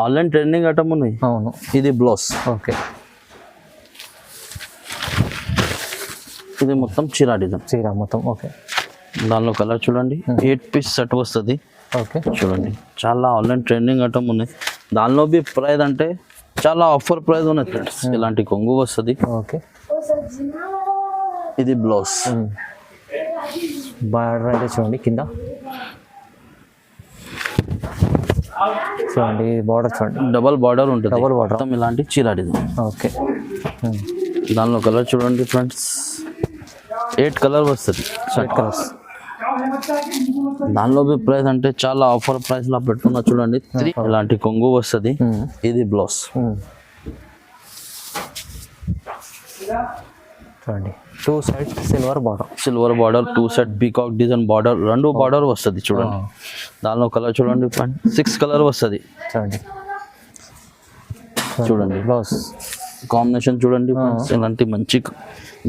Online trending item ఉన్నాయి. అవును, ఇది బ్లౌజ్. ఓకే. ఇది మొత్తం చీర డిజైన్. చీర మొత్తం, ఓకే. దానిలో కలర్ చూడండి, 8 పీస్ సెట్ వస్తుంది. ఓకే, చూడండి చాలా ఆన్లైన్ ట్రెండింగ్ ఐటమ్ ఉన్నాయి. దానిలో బి ప్రైస్ అంటే చాలా ఆఫర్ ప్రైస్ ఉన్నాయి ఫ్రెండ్స్. ఇలాంటి కొంగు వస్తుంది. ఓకే. ఇది బ్లౌజ్. బార్డర్ అయితే చూడండి కింద, చూడండి బార్డర్ చూడండి, డబల్ బార్డర్ ఉంటుంది. డబల్ బార్డర్ మొత్తం ఇలాంటి చీర డిజైన్. ఓకే. దానిలో కలర్ చూడండి ఫ్రెండ్స్, 8 కలర్ వస్తుంది. 8 కలర్స్. దానిలో బి ప్రైస్ అంటే చాలా ఆఫర్ ప్రైస్ లా పెట్టుకున్నా చూడండి. 3 ఇలాంటి కొంగు వస్తుంది. ఇది బ్లౌజ్. చూడండి 2 side silver border, 2 set peacock design border, 2 border వస్తుంది చూడండి. దానిలో కలర్ చూడండి ఫ్రెండ్, 6 కలర్ వస్తుంది. చూడండి బ్లౌజ్ కాంబినేషన్ చూడండి ఇలాంటి మంచి.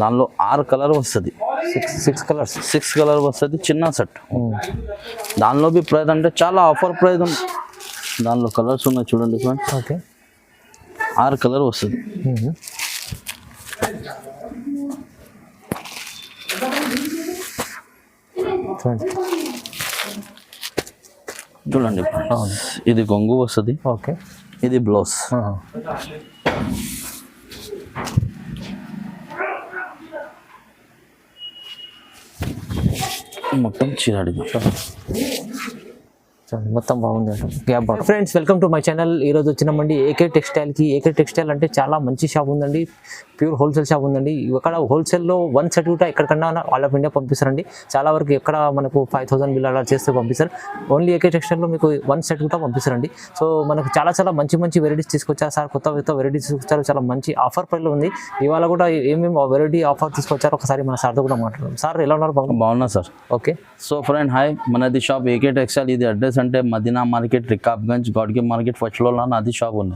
దానిలో 6 కలర్ వస్తుంది. 6 కలర్ వస్తుంది, చిన్న సెట్. దానిలో బి ప్రైస్ అంటే చాలా ఆఫర్ ప్రైస్ ఉంది. దానిలో కలర్స్ ఉన్నాయి చూడండి ఫ్రెండ్స్. ఓకే, 6 కలర్ వస్తుంది. చూడండి ఇది కొంగు వస్తుంది. ఓకే. ఇది బ్లౌజ్. మొత్తం చీరాడి మొత్తం బాగుంది. Gap border. Friends, welcome to my channel. ఈరోజు వచ్చినామండి ఏకే టెక్స్టైల్కి. ఏకే టెక్స్టైల్ అంటే చాలా మంచి షాప్ ఉందండి, ప్యూర్ హోల్సేల్ షాప్ ఉందండి. ఇక్కడ హోల్సేల్లో 1 సెట్ కూడా ఎక్కడికన్నా ఆల్ ఆఫ్ ఇండియా పంపిస్తారండి. చాలా వరకు ఎక్కడ మనకు 5000 బిల్ అలా చేస్తే పంపిస్తారు. ఓన్లీ ఏకే టెక్స్టైల్లో మీకు 1 సెట్ కూడా పంపిస్తారండి. సో మనకు చాలా మంచి వెరైటీస్ తీసుకొచ్చారు సార్. కొత్త వెరైటీస్ తీసుకొచ్చారు, చాలా మంచి ఆఫర్ ప్రైస్లో ఉంది. ఇవాళ కూడా ఏమేమి వెరైటీ ఆఫర్ తీసుకొచ్చారు ఒకసారి మన సార్తో కూడా మాట్లాడదాం. సార్ ఎలా ఉన్నారు? బాగున్నా sir. Okay. So friend hi, మనది షాప్ ఏకే టెక్స్టైల్. ఇది అడ్రస్ అంటే Madina market, Rikabganj, Gadgi market first ఫ్లోర్లో నాది షాప్ ఉంది.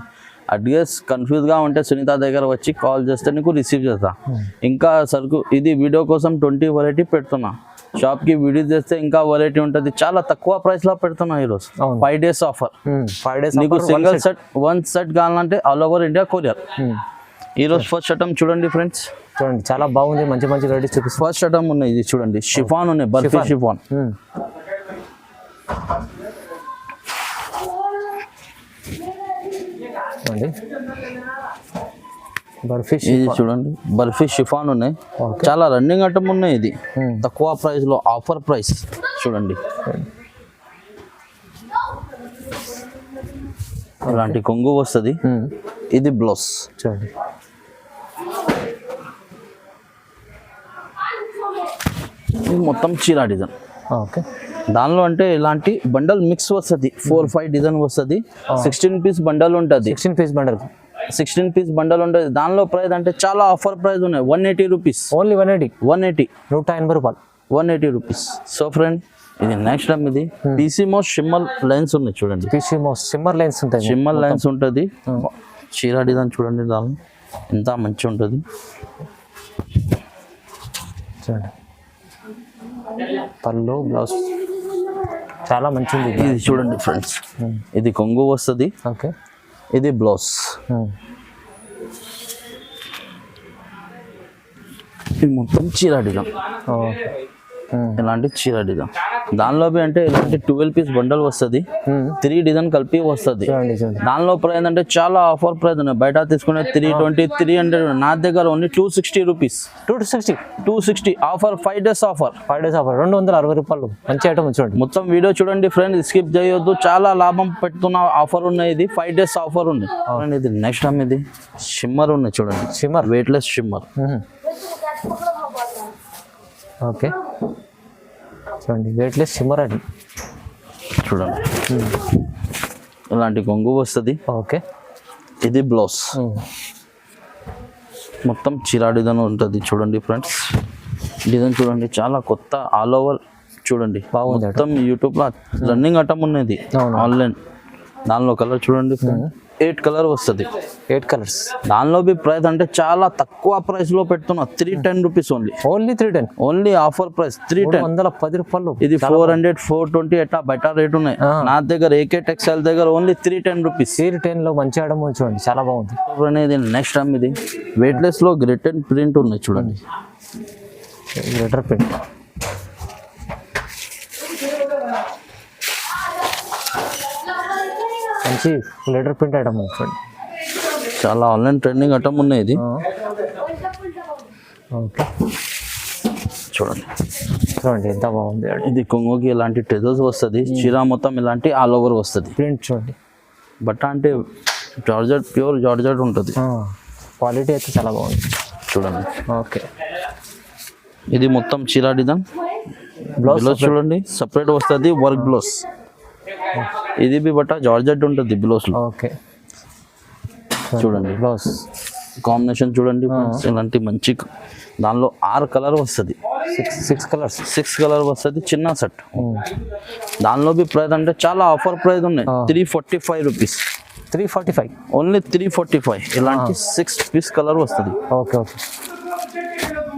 అడ్రస్ కన్ఫ్యూజ్గా ఉంటే సునీత దగ్గర వచ్చి కాల్ చేస్తే నీకు రిసీవ్ చేస్తా. ఇంకా సరుకు ఇది వీడియో కోసం 20 వెరైటీ పెడుతున్నా. షాప్కి వీడియో చేస్తే ఇంకా వెరైటీ ఉంటుంది. చాలా తక్కువ ప్రైస్లో పెడుతున్నా ఈరోజు. 5 days ఆఫర్. 5 days నీకు సింగిల్ సెట్ 1 సెట్ కావాలంటే ఆల్ ఓవర్ ఇండియా కొరియర్. ఈరోజు ఫస్ట్ ఐటమ్ చూడండి ఫ్రెండ్స్. చూడండి చాలా బాగుంది, మంచి వెరైటీస్ చూపిస్తాం. ఫస్ట్ ఐటమ్ ఉన్నాయి, ఇది చూడండి షిఫాన్ ఉన్నాయి, బర్ఫీ షిఫాన్. ఇది చూడండి బర్ఫీ షిఫాన్ ఉన్నాయి. చాలా రన్నింగ్ ఐటమ్ ఉన్నాయి. ఇది తక్కువ ప్రైస్ లో ఆఫర్ ప్రైస్ చూడండి. ఇలాంటి కొంగు వస్తుంది. ఇది బ్లౌజ్ చూడండి. ఇది మొత్తం చీరా డిజైన్. ఓకే. దానిలో అంటే ఇలాంటి బండల్ మిక్స్ వస్తుంది. 4-5 డిజైన్ వస్తుంది. 16 పీస్ బండల్ ఉంటుంది. 16 పీస్ బండల్ ఉంటుంది. దానిలో ప్రైస్ అంటే చాలా ఆఫర్ ప్రైస్ ఉన్నాయి. 180 రూపీస్. ఓన్లీ 180 180 రూపాయలు. 180 రూపీస్. సో ఫ్రెండ్ ఇది నెక్స్ట్ టైం ఇది పీసీమోస్ షిమ్మర్ లైన్స్ ఉన్నాయి చూడండి. పీసీమోస్ షిమ్మర్ లైన్స్ ఉంటాయి. షిమ్మర్ లైన్స్ ఉంటుంది. చీరా డిజైన్ చూడండి, దానిలో ఎంత మంచిగా ఉంటుంది చూడండి. పళ్ళు బ్లౌజ్ చాలా మంచిది. ఇది చూడండి ఫ్రెండ్స్, ఇది కొంగు వస్తుంది. ఓకే. ఇది బ్లౌజ్. ఇది మొత్తం చీరా డిజైన్. ఇలాంటి చీర డిజైన్. దానిలో అంటే ఇలాంటి 12 పీస్ బండల్ వస్తుంది. 3 డిజైన్ కలిపి వస్తుంది. దానిలో ప్రైస్ అంటే చాలా ఆఫర్ ప్రైస్ ఉన్నాయి. బయట తీసుకునే 320, 300. నా దగ్గర only 260 rupees. 260 offer. 5 days offer. 260 రూపాయలు. మంచి ఐటమ్ చూడండి. మొత్తం వీడియో చూడండి ఫ్రెండ్, స్కిప్ చేయొద్దు. చాలా లాభం పెడుతున్న ఆఫర్ ఉన్నాయి. ఇది 5 days ఆఫర్ ఉంది. ఇది నెక్స్ట్ టైం ఇది షిమ్మర్ ఉన్నాయి చూడండి. Shimmer weightless shimmer. ఓకే. చూడండి వెయిట్లెస్ షిమ్మర్ అండి. చూడండి ఇలాంటి కొంగు వస్తుంది. ఓకే. ఇది బ్లౌజ్. మొత్తం చీరా డిజైన్ ఉంటుంది చూడండి ఫ్రెండ్స్. డిజైన్ చూడండి చాలా కొత్త, ఆల్ ఓవర్ చూడండి. బాగుంది. మొత్తం యూట్యూబ్లో రన్నింగ్ ఐటమ్ ఉన్నది ఆన్లైన్. దానిలో కలర్ చూడండి 8 కలర్ వస్తుంది. 8 కలర్స్. దానిలో బి ప్రైస్ అంటే చాలా తక్కువ ప్రైస్ లో పెడుతున్నా 310 rupees only. Only 310. Only offer price 310. 310 రూపాయలు. ఇది 400 420 ఎట్లా బయట రేట్ ఉన్నాయి. నా దగ్గర ఏకే టెక్స్టైల్ దగ్గర ఓన్లీ 310 రూపీస్. 310 లో మంచి ఐటమ్ ఉంది చూడండి, చాలా బాగుంది. అనేది నెక్స్ట్ టైం ఇది వెయిట్లెస్ లో గ్రిటెడ్ ప్రింట్ ఉన్నాయి చూడండి. లెటర్ ప్రింట్ మంచి లెటర్ ప్రింట్ ఐటమ్ ఉంది చూడండి. చాలా ఆన్లైన్ ట్రెండింగ్ ఐటమ్ ఉన్నాయి ఇది. ఓకే చూడండి చూడండి ఎంత బాగుంది. ఇది కొంగుకి ఇలాంటి టెజల్స్ వస్తుంది. చీర మొత్తం ఇలాంటి ఆల్ ఓవర్ వస్తుంది. ప్రింట్ చూడండి. బట్ట అంటే జార్జెట్, ప్యూర్ జార్జెట్ ఉంటుంది. క్వాలిటీ అయితే చాలా బాగుంది చూడండి. ఓకే ఇది మొత్తం చీర డిజైన్. బ్లౌజ్ చూడండి సపరేట్ వస్తుంది, వర్క్ బ్లౌజ్. ఇది బి బట్ట జార్జెట్ ఉంటుంది బ్లౌజ్ లో. ఓకే చూడండి బ్లౌజ్ కాంబినేషన్ చూడండి. ఇలాంటి మంచి దానిలో 6 కలర్ వస్తుంది. 6 కలర్స్. 6 కలర్ వస్తుంది చిన్న సెట్. దానిలో బి ప్రైస్ అంటే చాలా ఆఫర్ ప్రైస్ ఉన్నాయి. 345 రూపీస్. 345 ఓన్లీ 345. ఇలాంటి 6 పీస్ కలర్ వస్తుంది. ఓకే ఓకే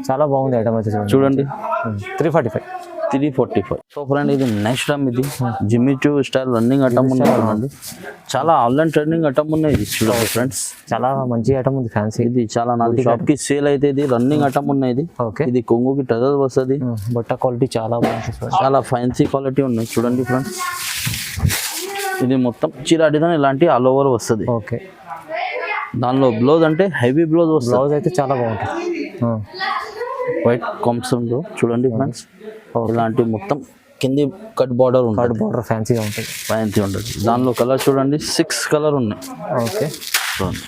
చాలా బాగుంది ఐటమ్ అయితే చూడండి. 345. సో ఫ్రెండ్ ఇది నెక్స్ట్ టైం ఇది జిమ్మి చూ స్టైల్ రన్నింగ్ ఐటమ్ ఉన్నాయి. చాలా ఆన్లైన్ ట్రెండింగ్ ఐటమ్ ఉన్నాయి ఇది చూడండి ఫ్రెండ్స్. చాలా మంచి ఐటమ్ ఉంది, ఫ్యాన్సీ. ఇది చాలా నా షాప్ కి సేల్ అయితే ఇది రన్నింగ్ ఐటమ్ ఉన్నాయి ఇది. ఓకే ఇది కొంగుకి టజల్ వస్తుంది. బట్ట క్వాలిటీ చాలా బాగుంది, చాలా ఫ్యాన్సీ క్వాలిటీ ఉన్నాయి చూడండి ఫ్రెండ్స్. ఇది మొత్తం చీర డిజైన్ ఇలాంటి ఆల్ ఓవర్ వస్తుంది. ఓకే దానిలో బ్లౌజ్ అంటే హెవీ బ్లౌజ్ వస్తుంది. బ్లౌజ్ అయితే చాలా బాగుంటుంది. వైట్ కాంప్సన్ లో చూడండి ఫ్రెండ్స్. ఇలాంటి మొత్తం కింది కట్ బార్డర్ ఉంటుంది. కట్ బార్డర్ ఫ్యాన్సీగా ఉంటుంది. ఫ్యాన్సీ ఉంటుంది. దానిలో కలర్ చూడండి 6 కలర్ ఉన్నాయి. ఓకే చూడండి.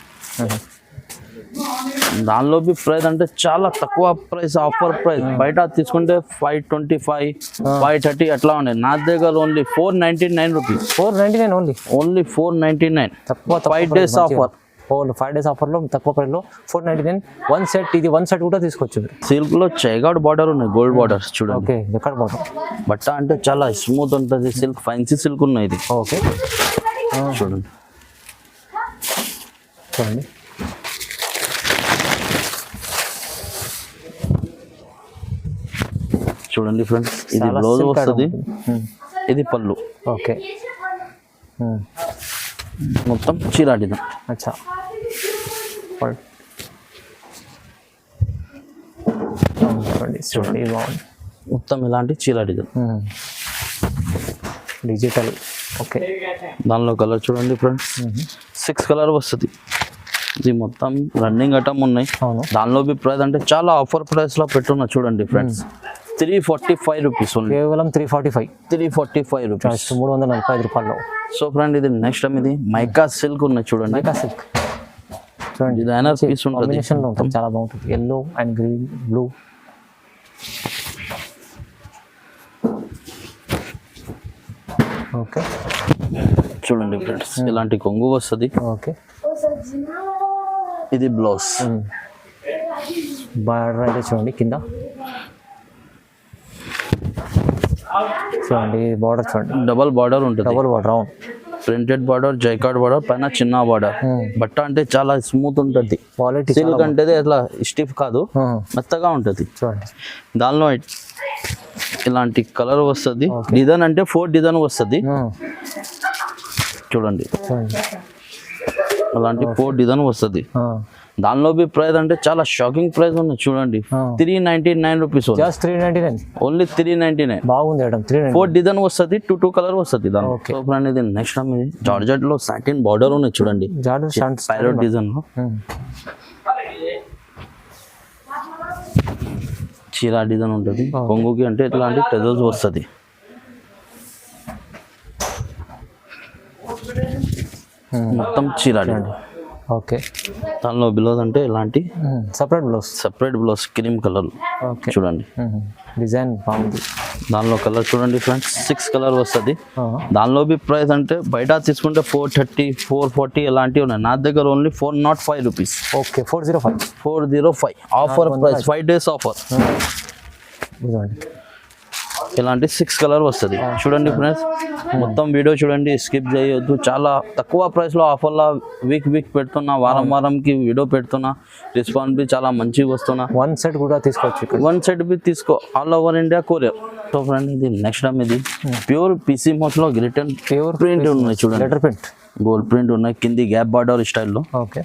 దానిలో బి ప్రైస్ అంటే చాలా తక్కువ ప్రైస్, ఆఫర్ ప్రైస్. బయట తీసుకుంటే 525 530 అట్లా ఉన్నాయి. నా దగ్గర ఓన్లీ 499 రూపీస్. 499 ఓన్లీ 499. తక్కువ 5 డేస్ ఆఫర్. 5 డేస్ ఆఫర్లో తక్కువ ప్రైస్లో 499. 1 సెట్. ఇది 1 సెట్ కూడా తీసుకోవచ్చు. సిల్క్ లో చైగాడ్ బార్డర్ ఉన్నాయి, గోల్డ్ బార్డర్స్ చూడండి. ఓకే ఎక్కడ బార్డర్. బట్ట అంటే చాలా స్మూత్ ఉంటుంది. సిల్క్ ఫ్యాన్సీ సిల్క్ ఉన్నాయి ఇది. ఓకే చూడండి చూడండి చూడండి ఫ్రెండ్స్. ఇది బ్లౌజ్ వస్తుంది. ఇది పళ్ళు. ఓకే మొత్తం చీర డిజైన్. అచ్చా చూడండి బాగుంది. మొత్తం ఇలాంటి చీర డిజైన్. డిజిటల్. ఓకే దానిలో కలర్ చూడండి ఫ్రెండ్స్ 6 కలర్ వస్తుంది. ఇది మొత్తం రన్నింగ్ ఐటమ్ ఉన్నాయి. దానిలో బి ప్రైస్ అంటే చాలా ఆఫర్ ప్రైస్ లో పెట్టున్నా చూడండి ఫ్రెండ్స్. 345 rupees only. కేవలం 345 రూపీస్. 345 రూపాయలు. సో ఫ్రెండ్ ఇది నెక్స్ట్ టైం ఇది మైకా సిల్క్ ఉన్నాయి చూడండి. మైకా సిల్క్ చూడండి. డిజైనర్ పీస్ ఉంటుంది. కాంబినేషన్ లో ఉంటుంది, చాలా బాగుంటుంది. yellow and green blue. Okay చూడండి ఫ్రెండ్స్ ఇలాంటి కొంగు వస్తుంది. ఓకే ఇది బ్లౌజ్. బార్డర్ అయితే చూడండి కింద. చూడండి బార్డర్ చూడండి, డబల్ బార్డర్ ఉంటుంది. Double border. అవును ప్రింటెడ్ బార్డర్, జైకార్డ్ బార్డర్, పైన చిన్న బార్డర్. బట్ట అంటే చాలా స్మూత్ ఉంటుంది. క్వాలిటీ సిల్క్ అంటే అట్లా స్టిఫ్ కాదు, మెత్తగా ఉంటుంది. చూడండి దానిలో ఇలాంటి కలర్ వస్తుంది. డిజైన్ అంటే 4 డిజైన్ వస్తుంది చూడండి. అలాంటి 4 డిజైన్ వస్తుంది. దానిలో బి ప్రైస్ అంటే చాలా షాకింగ్ ప్రైస్ ఉంది చూడండి. 399 రూపీస్. జస్ట్ 399. ఓన్లీ 399. బాగుంది మేడం. 4 డిజైన్ వస్తుంది, 2 కలర్ వస్తుంది. దాని ఇది నెక్స్ట్ టైం ఇది జార్జెట్ లో సాటిన్ బార్డర్ ఉన్నాయి చూడండి. పైరట్ డిజైన్ లో చీర డిజైన్ ఉంటుంది. కొంగుకి అంటే ఇట్లాంటి టెజల్స్ వస్తుంది. మొత్తం చీర డిజైన్. ఓకే దానిలో బ్లౌజ్ అంటే ఇలాంటి సెపరేట్ బ్లౌజ్ క్రీమ్ కలర్ చూడండి. డిజైన్ బాగుంది. దానిలో కలర్ చూడండి ఫ్రెండ్స్ 6 కలర్ వస్తుంది. దానిలో బి ప్రైస్ అంటే బయట తీసుకుంటే 430 440 ఇలాంటివి ఉన్నాయి. నా దగ్గర only 405 rupees. Okay 405 offer price, 5 days offer. ఇలాంటి 6 కలర్ వస్తుంది చూడండి ఫ్రెండ్స్. మొత్తం వీడియో చూడండి, స్కిప్ చేయొద్దు. చాలా తక్కువ ప్రైస్లో ఆఫర్లో వీక్ పెడుతున్నా, వారంకి వీడియో పెడుతున్నా. రెస్పాన్స్ బి చాలా మంచిగా వస్తున్నా. వన్ సెట్ కూడా తీసుకోవచ్చు. వన్ సెట్ బి తీసుకో, all over India courier. So friend ఇది నెక్స్ట్ టైం ఇది ప్యూర్ పీసీ మోస్లో రిటర్న్ ప్యూర్ ప్రింట్ ఉన్నాయి చూడండి. లెటర్ ప్రింట్ గోల్డ్ ప్రింట్ ఉన్నాయి, కింది గ్యాప్ బార్డర్ స్టైల్లో. ఓకే.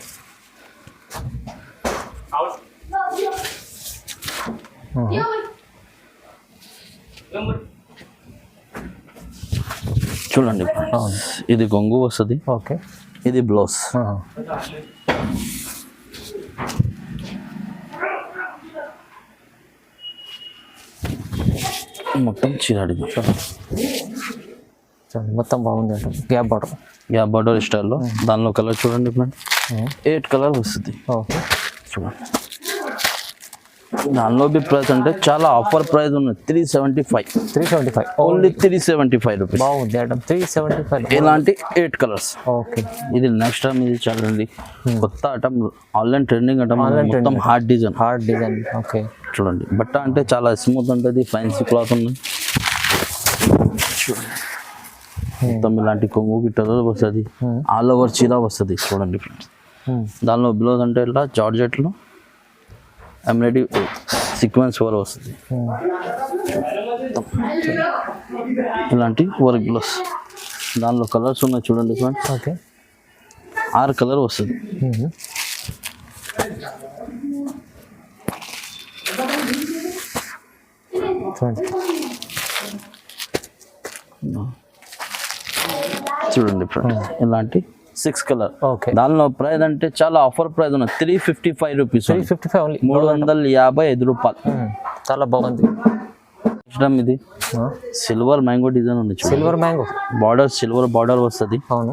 చూడండి ఇది కొంగు వస్తుంది. ఓకే. ఇది బ్లౌజ్. మొత్తం చీరాడిది. మొత్తం బాగుంది అంట. గ్యాప్ బార్డర్ స్టైల్లో. దానిలో కలర్ చూడండి ఫ్రెండ్, 8 కలర్ వస్తుంది. ఓకే. చూడండి దానిలో బి ప్రైస్ అంటే చాలా ఆఫర్ ప్రైస్ ఉన్నాయి. 375 ఓన్లీ 375 రూపీస్. బాగుంది ఐటమ్. 375 ఇలాంటి 8 కలర్స్. ఓకే. ఇది నెక్స్ట్ టైం ఇది చూడండి కొత్త ఐటమ్, ఆన్లైన్ ట్రెండింగ్ ఐటమ్, మొత్తం హార్డ్ డిజైన్. ఓకే. చూడండి బట్ట అంటే చాలా స్మూత్ ఉంటుంది, ఫ్యాన్సీ క్లాత్ ఉన్నాయి. చూడండి మొత్తం ఇలాంటి కొంగుకి టజల్ వస్తుంది, ఆల్ ఓవర్ చీర వస్తుంది. చూడండి ఫ్రెండ్స్ దానిలో బ్లౌజ్ అంటే ఇలా జార్జెట్లో ఎంబ్రాయిడరీ సీక్వెన్స్ వర్క్ వస్తుంది. ఇలాంటి వర్క్ బ్లౌజ్. దానిలో కలర్స్ ఉన్నాయి చూడండి ఫ్రెండ్స్. ఓకే. 6 కలర్ వస్తుంది. చూడండి ఫ్రెండ్స్ ఇలాంటి 6 కలర్. ఓకే. దానిలో ప్రైస్ అంటే చాలా ఆఫర్ ప్రైస్ ఉన్నాయి. 355 రూపీస్. 355 ఓన్లీ. 355 రూపాయలు. చాలా బాగుంది. ఇది సిల్వర్ మ్యాంగో డిజైన్ ఉంది. Silver mango border, silver border వస్తుంది. అవును.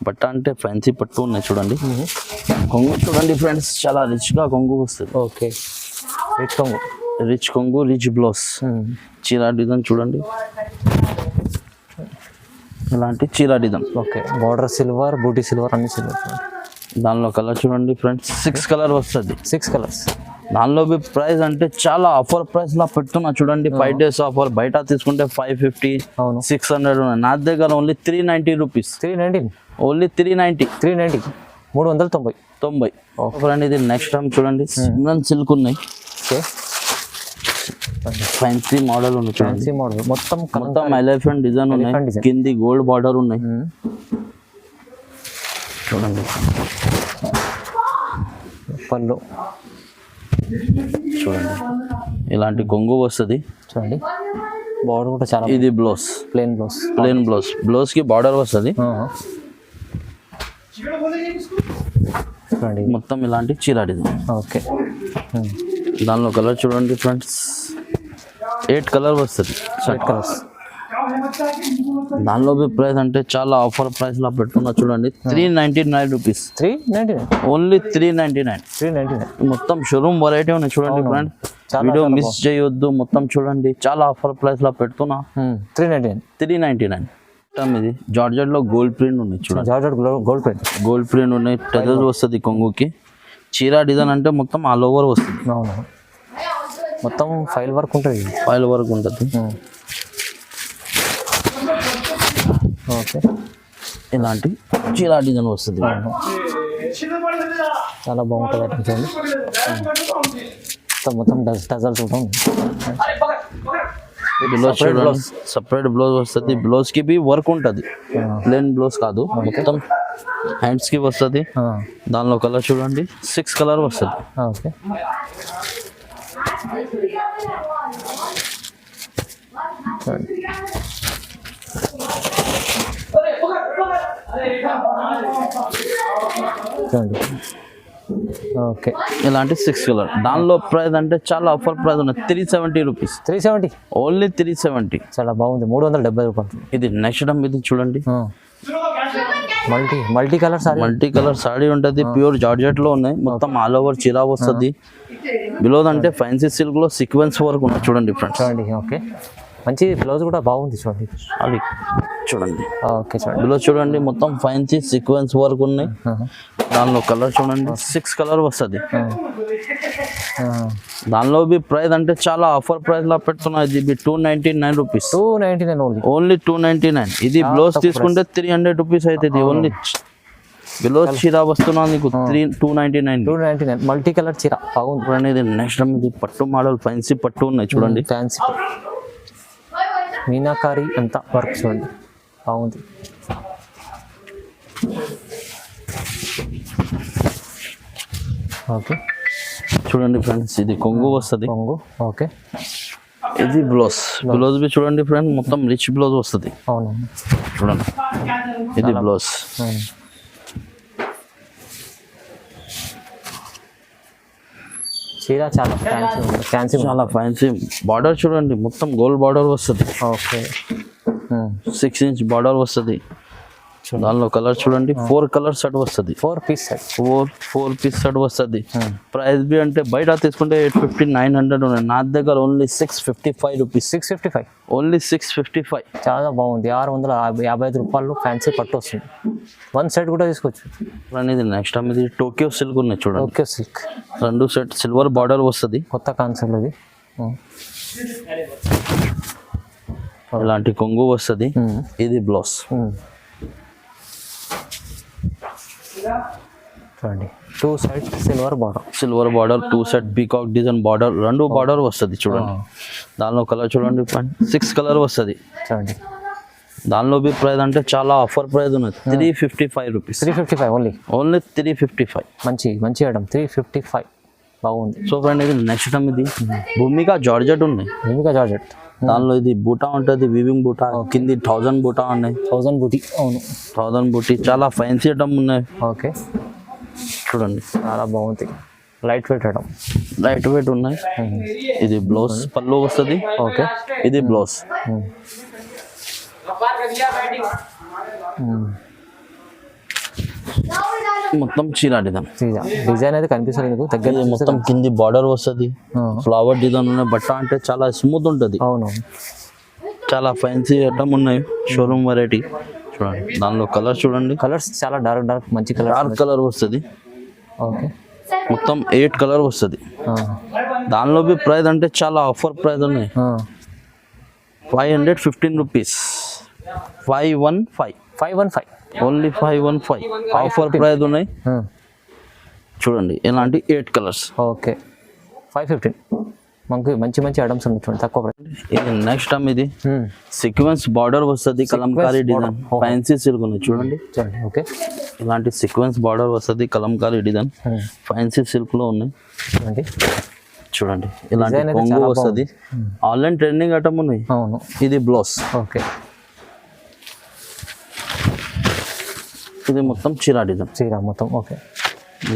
బట్ట అంటే ఫ్యాన్సీ పట్టు ఉన్నాయి చూడండి. కొంగు చూడండి ఫ్రెండ్స్, చాలా రిచ్గా కొంగు వస్తుంది. ఓకే. రిచ్ కొంగు, రిచ్ బ్లౌజ్. చీరా డిజైన్ చూడండి, ఇలాంటి చీరా డిజైన్. ఓకే. బార్డర్ సిల్వర్, బూటీ సిల్వర్, అన్ని సిల్వర్. దానిలో కలర్ చూడండి ఫ్రెండ్స్, 6 కలర్ వస్తుంది. 6 కలర్స్. దానిలో ప్రైస్ అంటే చాలా ఆఫర్ ప్రైస్ లా పెడుతున్నా చూడండి. 5 days ఆఫర్. బయట తీసుకుంటే 550, 600 ఉన్నాయి. నా దగ్గర ఓన్లీ 390 రూపీస్. 319 ఓన్లీ 390. 390. ఫ్రెండ్ ఇది నెక్స్ట్ టైం చూడండి సిమ్రన్ సిల్క్ ఉన్నాయి. ఓకే. ఫ్యాన్సీ మోడల్ ఉంది చూడండి. మోడల్ మొత్తం ఎలిఫెంట్ డిజైన్ ఉన్నాయి, కింది గోల్డ్ బార్డర్ ఉన్నాయి. చూడండి పళ్ళు చూడండి, ఇలాంటి కొంగు వస్తుంది. చూడండి బార్డర్ కూడా చాలా. ఇది బ్లౌజ్, ప్లెయిన్ బ్లౌజ్. బ్లౌజ్ కి బార్డర్ వస్తుంది. మొత్తం ఇలాంటి చీర డిజైన్. ఓకే. దానిలో కలర్ చూడండి ఫ్రెండ్స్, 8 కలర్ వస్తుంది. 8 కలర్స్. దానిలో ప్రైస్ అంటే చాలా ఆఫర్ ప్రైస్ లా పెడుతున్నా చూడండి. 399 రూపీస్. 399 ఓన్లీ 399. మొత్తం షోరూమ్ వెరైటీ ఉన్నాయి చూడండి ఫ్రెండ్. వీడియో మిస్ చేయొద్దు, మొత్తం చూడండి. చాలా ఆఫర్ ప్రైస్ లా పెడుతున్నా. 399. ఇది జార్జెట్ లో గోల్డ్ ప్రింట్ ఉన్నాయి చూడండి. జార్జెట్ గోల్డ్ ప్రింట్ ఉన్నాయి. టజల్స్ వస్తుంది కొంగుకి. చీరా డిజైన్ అంటే మొత్తం ఆల్ ఓవర్ వస్తుంది. మొత్తం ఫైల్ వర్క్ ఉంటుంది. ఓకే. ఇలాంటి చీరా డిజైన్ వస్తుంది. చాలా బాగుంటుంది చూడండి. మొత్తం టజల్స్ ఉంటుంది. సపరేట్ బ్లౌజ్ వస్తుంది. బ్లౌజ్ కి బి వర్క్ ఉంటుంది, ప్లెయిన్ బ్లౌజ్ కాదు. మొత్తం హ్యాండ్స్ కి వస్తుంది. దానిలో కలర్ చూడండి, 6 కలర్ వస్తుంది. ఓకే. చూడండి. ఓకే. ఇలాంటి 6 కలర్. దానిలో ప్రైస్ అంటే చాలా ఆఫర్ ప్రైస్ ఉన్నాయి. 370 రూపీస్. 370 ఓన్లీ 370. చాలా బాగుంది. 370 రూపాయలు. ఇది నెక్స్ట్ టైం ఇది చూడండి, మల్టీ కలర్ సారీ ఉంటుంది. ప్యూర్ జార్జెట్ లో ఉన్నాయి. మొత్తం ఆల్ ఓవర్ చీరా వస్తుంది. బిలో అంటే ఫ్యాన్సీ సిల్క్ లో సీక్వెన్స్ వర్క్ ఉన్నాయి చూడండి ఫ్రెండ్స్. చూడండి. ఓకే. మంచి బ్లౌజ్ కూడా బాగుంది చూడండి. అది చూడండి. ఓకే. చూడండి బ్లౌజ్ చూడండి, మొత్తం ఫ్యాన్సీ సీక్వెన్స్ వర్క్ ఉన్నాయి. దానిలో కలర్ చూడండి, 6 కలర్ వస్తుంది. దానిలో బి ప్రైస్ అంటే చాలా ఆఫర్ ప్రైస్ లో పెడుతున్నారు. ఇది 299 రూపీస్, 299 ఓన్లీ. ఓన్లీ 299. ఇది బ్లౌజ్ తీసుకుంటే 300 రూపీస్ అవుతుంది. ఓన్లీ బ్లౌజ్ చీర వస్తున్నా నీకు 299. 299 మల్టీ కలర్ చీర బాగుంది. అనేది నెక్స్ట్ ఇది పట్టు మోడల్ ఫ్యాన్సీ పట్టు ఉన్నాయి చూడండి. ఫ్యాన్సీ మీనాకారి అంతా వర్క్ చూడండి బాగుంది. ఓకే చూడండి ఫ్రెండ్స్, ఇది కొంగు వస్తుంది. కొంగు ఓకే. ఇది బ్లౌజ్ బి చూడండి ఫ్రెండ్, మొత్తం రిచ్ బ్లౌజ్ వస్తుంది. అవును చూడండి, ఇది బ్లౌజ్. చీర చాలా ఫ్యాన్సీ, చాలా ఫ్యాన్సీ. బార్డర్ చూడండి, మొత్తం గోల్డ్ బార్డర్ వస్తుంది. ఓకే 6 ఇంచ్ బార్డర్ వస్తుంది. దానిలో కలర్ చూడండి, 4 కలర్ సెట్ వస్తుంది. 4 పీస్ సెట్, 4 పీస్ సెట్ వస్తుంది. ప్రైస్ బి అంటే బయట తీసుకుంటే 850, 900 ఉన్నాయి. నా దగ్గర ఓన్లీ 655 రూపీస్. 655 ఓన్లీ 655. చాలా బాగుంది. 655 రూపాయలు ఫ్యాన్సీ పట్టు వస్తుంది. 1 సెట్ కూడా తీసుకోవచ్చు. ఇది నెక్స్ట్ టైం ఇది టోక్యో సిల్క్ ఉన్నాయి చూడండి. Tokyo silk 2 set silver border వస్తుంది. కొత్త కాన్సెప్ట్ ఇది. ఇలాంటి కొంగు వస్తుంది. ఇది బ్లౌజ్ చూడండి, 2 set silver border 2 set peacock design border, 2 border వస్తుంది చూడండి. దానిలో కలర్ చూడండి 6 కలర్ వస్తుంది చూడండి. దానిలో బి ప్రైస్ అంటే చాలా ఆఫర్ ప్రైస్ ఉన్నది. 355 రూపీస్. 355 ఓన్లీ 355. మంచి ఐటమ్ 355 బాగుంది. సో ఫ్రెండ్ ఇది నెక్స్ట్ టైం ఇది భూమిక జార్జెట్ ఉన్నాయి. భూమిక జార్జెట్ దానిలో ఇది బూటా ఉంటుంది, వివింగ్ బూటా, కింది 1000 బూటా ఉన్నాయి. 1000 బూటీ. అవును 1000 బూటీ. చాలా ఫ్యాన్సీ ఐటమ్ ఉన్నాయి. ఓకే చూడండి, చాలా బాగుంది. Light weight item, light weight ఉన్నాయి. ఇది బ్లౌజ్ పళ్ళు వస్తుంది. ఓకే ఇది బ్లౌజ్. మొత్తం చీర డిజైన్ అయితే కనిపిస్తుంది దగ్గర. మొత్తం కింది బార్డర్ వస్తుంది, ఫ్లవర్ డిజైన్ ఉన్నాయి. బట్ట అంటే చాలా స్మూత్ ఉంటుంది. అవును చాలా ఫ్యాన్సీ ఐటమ్ ఉన్నాయి. షోరూమ్ వెరైటీ చూడండి. దానిలో కలర్ చూడండి, కలర్స్ చాలా డార్క్ మంచి కలర్. డార్క్ కలర్ వస్తుంది. ఓకే మొత్తం 8 కలర్ వస్తుంది. దానిలో బి ప్రైస్ అంటే చాలా ఆఫర్ ప్రైస్ ఉన్నాయి. 515 రూపీస్. 515 ఓన్లీ 515 ఆఫర్ ప్రైస్ ఉన్నాయి చూడండి. ఇలాంటి 8 కలర్స్. ఓకే 515 మనకి మంచి ఐటమ్స్ ఉన్నాయి చూడండి తక్కువ ప్రైస్. ఇది నెక్స్ట్ టైం ఇది సీక్వెన్స్ బార్డర్ వస్తుంది, కలంకారీ డిజైన్, ఫ్యాన్సీ సిల్క్ ఉన్నాయి చూడండి. ఓకే ఇలాంటి సీక్వెన్స్ బార్డర్ వస్తుంది, కలంకారీ డిజైన్, ఫ్యాన్సీ సిల్క్ లో ఉన్నాయి చూడండి. ఇలాంటి కొంగు వస్తుంది. ఆన్లైన్ ట్రెండింగ్ ఐటమ్ ఉన్నాయి. అవును ఇది బ్లౌజ్. ఓకే ఇది మొత్తం చీర డిజైన్. చీర మొత్తం. ఓకే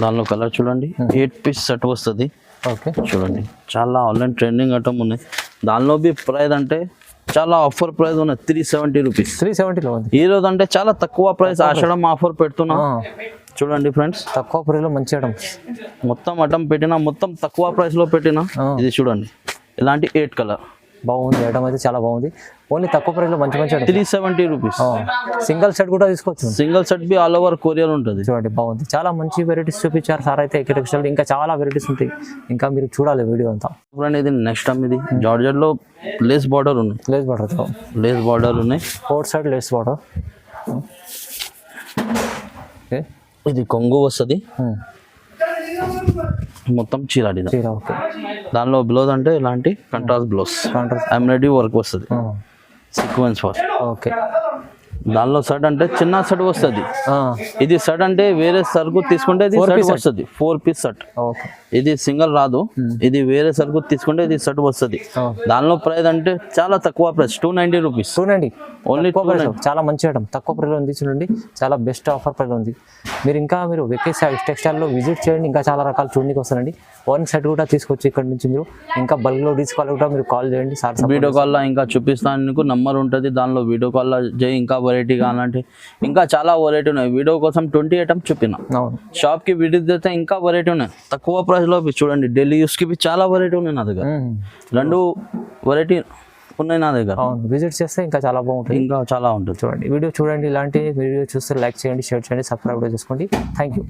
దానిలో కలర్ చూడండి, 8 పీస్ సెట్ వస్తుంది. ఓకే చూడండి, చాలా ఆన్లైన్ ట్రెండింగ్ ఐటమ్ ఉన్నాయి. దానిలో బి ప్రైస్ అంటే చాలా ఆఫర్ ప్రైస్ ఉన్నాయి. 370 రూపీస్. 370లో ఉంది ఈ రోజు అంటే చాలా తక్కువ ప్రైస్. ఆషాఢం ఆఫర్ పెడుతున్నా చూడండి ఫ్రెండ్స్. తక్కువ ప్రైస్ లో మంచి ఐటమ్, మొత్తం ఐటమ్ పెట్టినా, మొత్తం తక్కువ ప్రైస్ లో పెట్టినా. ఇది చూడండి, ఇలాంటి 8 కలర్ బాగుంది. ఐటమ్ అయితే చాలా బాగుంది. ఓన్లీ తక్కువ ప్రైస్ లో మంచి 370 రూపీస్. సింగిల్ సెట్ కూడా తీసుకోవచ్చు. Single set be all over courier ఉంటుంది. చూడండి బాగుంది. చాలా మంచి వెరైటీస్ చూపించారు సార్ అయితే. ఏకే టెక్స్టైల్ ఇంకా చాలా వెరైటీస్ ఉంటాయి, ఇంకా మీరు చూడాలి వీడియో అంతా. ఇది నెక్స్ట్ టైం ఇది జార్జెట్ లో లేస్ బార్డర్ ఉన్నాయి. లేస్ బార్డర్ ఉన్నాయి. 4 సైడ్ లేస్ బార్డర్. ఇది కొంగు వస్తుంది. మొత్తం చీర డిజైన్. ఓకే దానిలో బ్లౌజ్ అంటే ఇలాంటి కంట్రాస్ట్ బ్లౌజ్, ఎంబ్రాయిడరీ వర్క్ వస్తుంది, సీక్వెన్స్ వర్క్. ఓకే దానిలో షర్ట్ అంటే చిన్న షర్ట్ వస్తుంది. ఇది షర్ట్ అంటే వేరే సరుకు తీసుకుంటే ఇది షర్ట్ వస్తుంది. 4 పీస్ షర్ట్. ఇది సింగిల్ రాదు. ఇది వేరే సరుకు తీసుకుంటే ఇది షర్ట్ వస్తుంది. దానిలో ప్రైస్ అంటే చాలా తక్కువ ప్రైస్, 290 రూపీస్. 290 ఓన్లీ. చాలా మంచి ఐటమ్, తక్కువ ప్రైస్ ఉంది చూడండి. చాలా బెస్ట్ ఆఫర్ ప్రైస్ ఉంది. మీరు వెకే టెక్స్టైల్లో విజిట్ చేయండి. ఇంకా చాలా రకాలు చూడడానికి వస్తారండి. 1 సెట్ కూడా తీసుకోవచ్చు ఇక్కడ నుంచి. మీరు ఇంకా బల్క్లో తీసుకోవాలి కూడా మీరు కాల్ చేయండి సార్. వీడియో కాల్లో ఇంకా చూపిస్తాను, నీకు నంబర్ ఉంటుంది. దానిలో వీడియో కాల్లో చేయి. ఇంకా వెరైటీ కావాలంటే ఇంకా చాలా వెరైటీ ఉన్నాయి. వీడియో కోసం 20 ఐటమ్స్ చూపిన. షాప్ కి విజిట్ చేస్తే ఇంకా వెరైటీ ఉన్నాయి తక్కువ ప్రైస్ లో. చూడండి, డైలీ యూస్ కి చాలా వెరైటీ ఉన్నాయి నా దగ్గర. 2 వెరైటీ ఉన్నాయి నా దగ్గర. విజిట్ చేస్తే ఇంకా చాలా బాగుంటుంది. ఇంకా చాలా ఉంటుంది. చూడండి, వీడియో చూడండి. ఇలాంటి వీడియో చూస్తే లైక్ చేయండి, షేర్ చేయండి, సబ్స్క్రైబ్ చేసుకోండి. Thank you.